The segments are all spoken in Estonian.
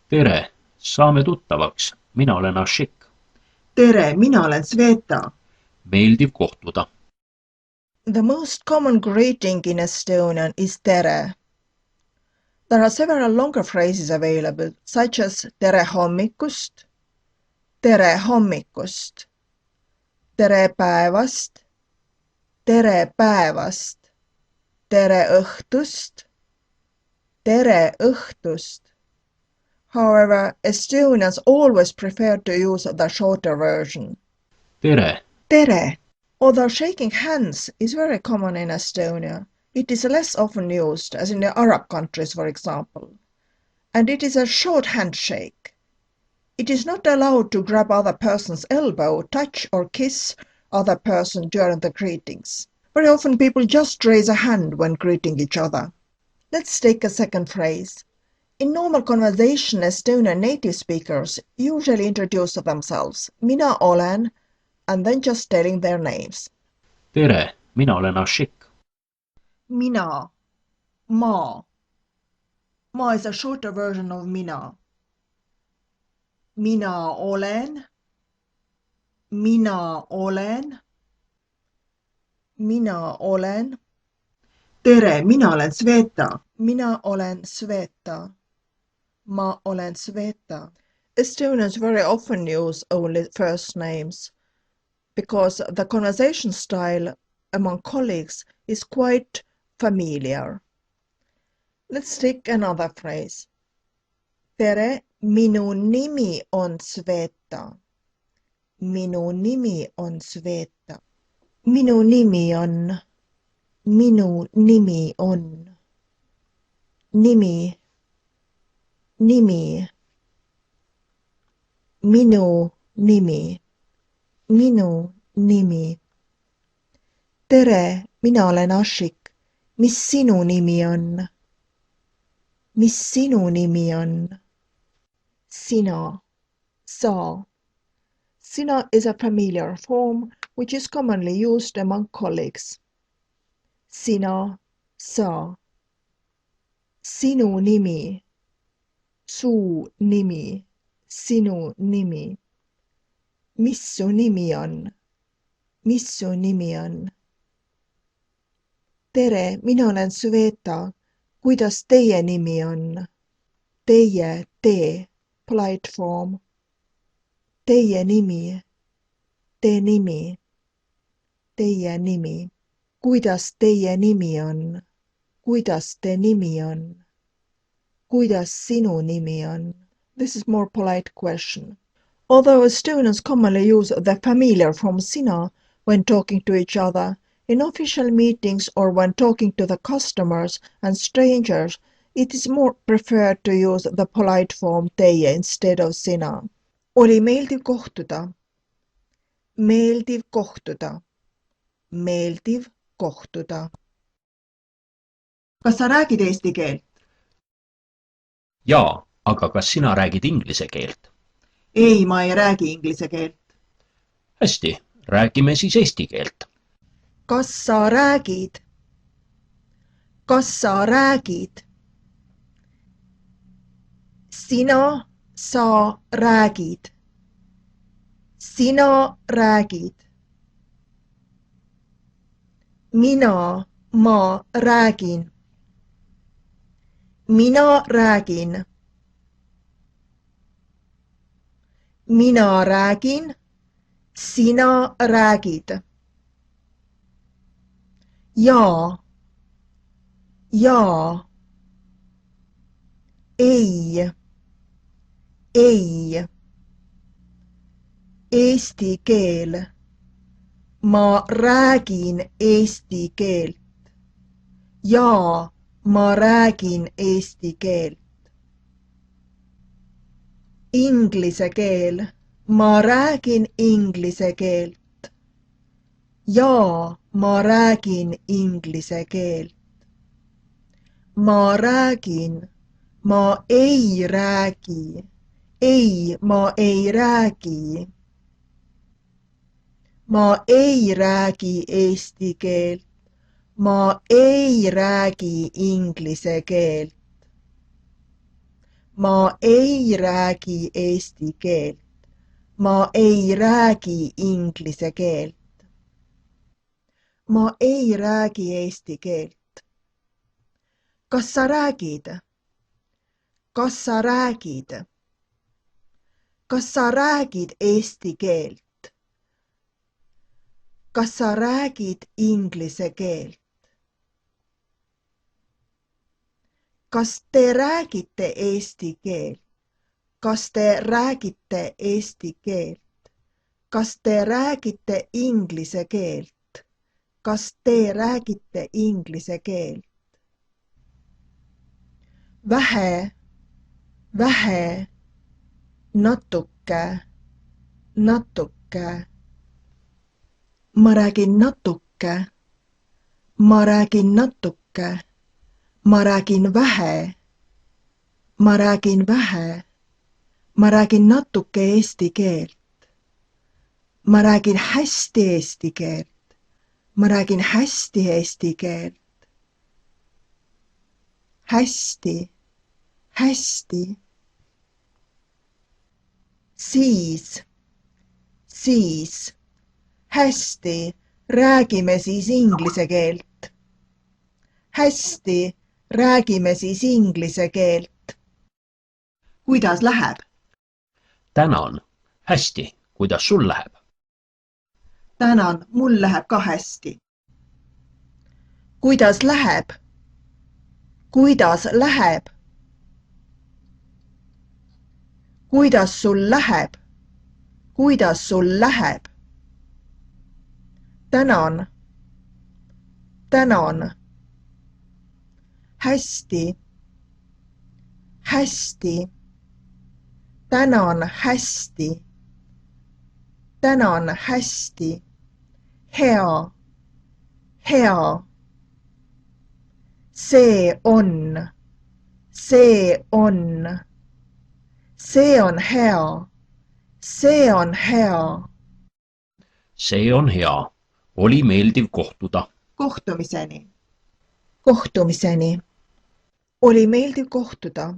Tere, saame tuttavaks. Mina olen Ashik. Tere, mina olen Sveta. Meeldiv kohtuda. The most common greeting in Estonian is tere. There are several longer phrases available, such as tere hommikust, tere hommikust, tere päevast, tere päevast, tere õhtust, tere õhtust. However, Estonians always prefer to use the shorter version. Tere, Tere. Although shaking hands is very common in Estonia, it is less often used, as in the Arab countries, for example. And it is a short handshake. It is not allowed to grab other person's elbow, touch or kiss other person during the greetings. Very often people just raise a hand when greeting each other. Let's take a second phrase. In normal conversation, Estonian native speakers usually introduce themselves, mina olen, and then just telling their names. tere, mina olen Ashik. Mina, ma. Ma is a shorter version of mina. Mina olen, mina olen, mina olen. Tere, mina olen Sveta. Mina olen Sveta. Ma olen Sveta. Estonians very often use only first names because the conversation style among colleagues is quite familiar. Let's take another phrase. Tere, minu nimi on Sveta. Minu nimi on Sveta. Minu nimi on. Minu nimi on. Nimi. Nimi. Minu nimi. Minu nimi. Tere, mina olen Ashik. Mis sinu nimi on? Mis sinu nimi on? Sina. Sa. Sina is a familiar form which is commonly used among colleagues. Sina. Sa. Sinu nimi. Su nimi. Sinu nimi. Mis su nimi on? Mis su nimi on? Tere, mina olen Sveta. Kuidas teie nimi on? Teie, te, polite form. Teie nimi. Te nimi. Teie nimi. Kuidas teie nimi on? Kuidas te nimi on? Kuidas sinu nimi on? This is more polite question. Although Estonians commonly use the familiar form sina when talking to each other, in official meetings or when talking to the customers and strangers, it is more preferred to use the polite form teie instead of sina. Oli meeldiv kohtuda. Meeldiv kohtuda. Meeldiv kohtuda. Kas sa räägid eesti keelt? Jaa, aga kas sina räägid inglise keelt? Ei, ma ei räägi inglise keelt. Hästi, räägime siis eesti keelt. Kas sa räägid? Kas sa räägid? Sina, sa räägid. Sina räägid. Mina, ma räägin. Mina räägin. Mina räägin. Sina räägid. Jaa. Jaa. Ei. Ei. Eesti keel. Ma räägin eesti keelt. Jaa, ma räägin eesti keelt. Inglise keel. Ma räägin inglise keelt. Jaa, ma räägin inglise keelt. Ma räägin. Ma ei räägi. Ei, ma ei räägi. Ma ei räägi eesti keelt. Ma ei räägi inglise keelt. Ma ei räägi eesti keelt. Ma ei räägi inglise keelt. Ma ei räägi eesti keelt. Kas sa räägid? Kas sa räägid? Kas sa räägid eesti keelt? Kas sa räägid inglise keelt? Kas te räägite eesti keelt? Kas te räägite eesti keelt? Kas te räägite inglise keelt? Kas te räägite inglise keelt? Vähe, vähe, natuke, natuke. Ma räägin natuke, ma räägin natuke, ma räägin vähe, ma räägin vähe, ma räägin natuke eesti keelt. Ma räägin hästi eesti keelt. Ma räägin hästi eesti keelt. Hästi, hästi. Siis, hästi, räägime siis inglise keelt. Hästi, räägime siis inglise keelt. Kuidas läheb? Tänan. Hästi. Kuidas sul läheb? Tänan, mul läheb ka hästi. Kuidas läheb? Kuidas läheb? Kuidas sul läheb? Kuidas sul läheb? Tänan. Tänan. Hästi. Hästi. Tänan hästi. Tänan hästi. Hea. Hea. See on. See on. See on hea. See on hea. See on hea. Oli meeldiv kohtuda. Kohtumiseni. Kohtumiseni. Oli meeldiv kohtuda.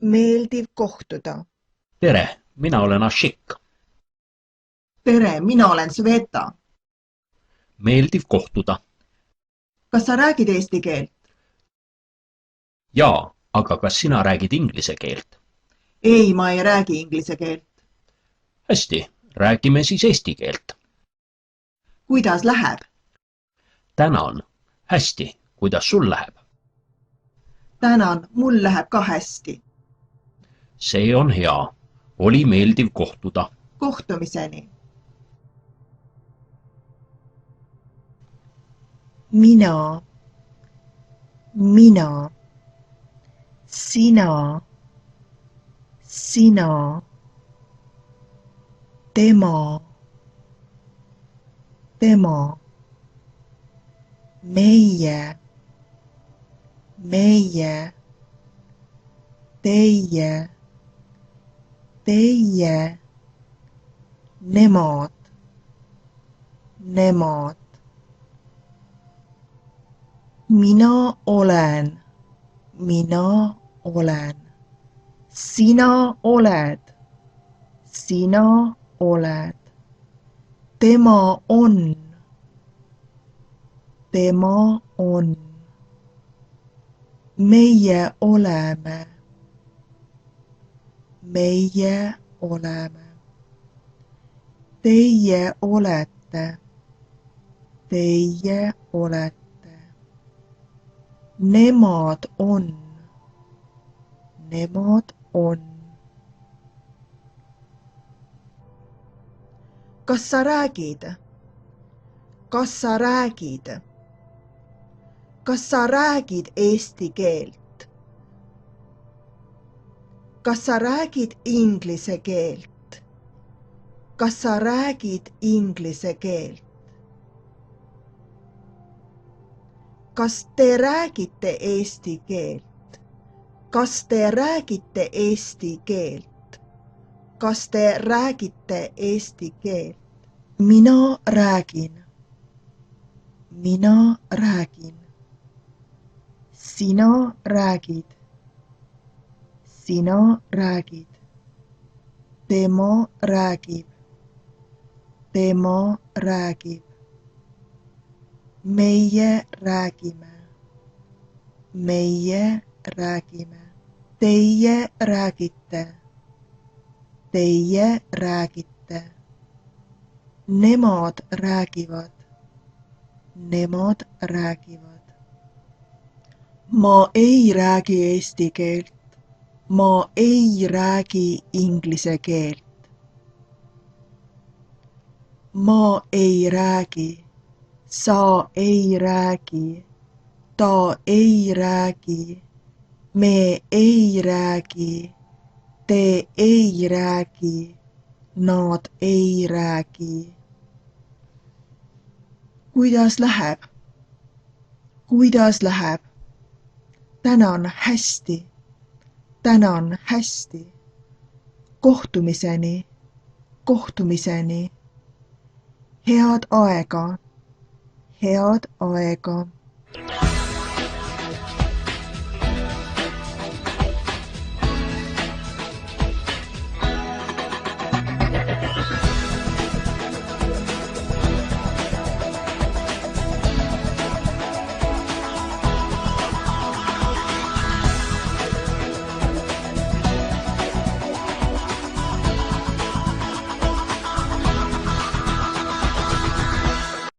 Meeldiv kohtuda. Tere, mina olen Ashik. Tere, mina olen Sveta. Meeldiv kohtuda. Kas sa räägid eesti keelt? Jaa, aga kas sina räägid inglise keelt? Ei, ma ei räägi inglise keelt. Hästi, räägime siis eesti keelt. Kuidas läheb? Tänan. Hästi, kuidas sul läheb? Tänan, mul läheb ka hästi. See on hea. Oli meeldiv kohtuda. Kohtumiseni. Mina. Mina. Sina. Sina. Tema. Tema. Meie. Meie. Teie. Teie. Nemad. Nemad. Mina olen. Mina olen. Sina oled. Sina oled. Tema on. Tema on. Meie oleme. Meie oleme. Teie olete. Teie olete. Nemad on. Nemad on. Kas sa räägid? Kas sa räägid? Kas sa räägid eesti keelt? Kas sa räägid inglise keelt? Kas sa räägid inglise keelt? Kas te räägite eesti keelt? Kas te räägite eesti keelt? Kas te räägite eesti keelt? Mina räägin. Mina räägin. Sina räägid. Sina räägid. Tema räägib. Tema räägib. Meie räägime. Meie räägime. Teie räägite. Teie räägite. Nemad räägivad. Nemad räägivad. Ma ei räägi eesti keelt. Ma ei räägi inglise keelt. Ma ei räägi. Sa ei räägi. Ta ei räägi. Me ei räägi. Te ei räägi. Nad ei räägi. Kuidas läheb? Kuidas läheb? Tänan hästi. Tänan hästi. Kohtumiseni. Kohtumiseni. Head aega. Head aega.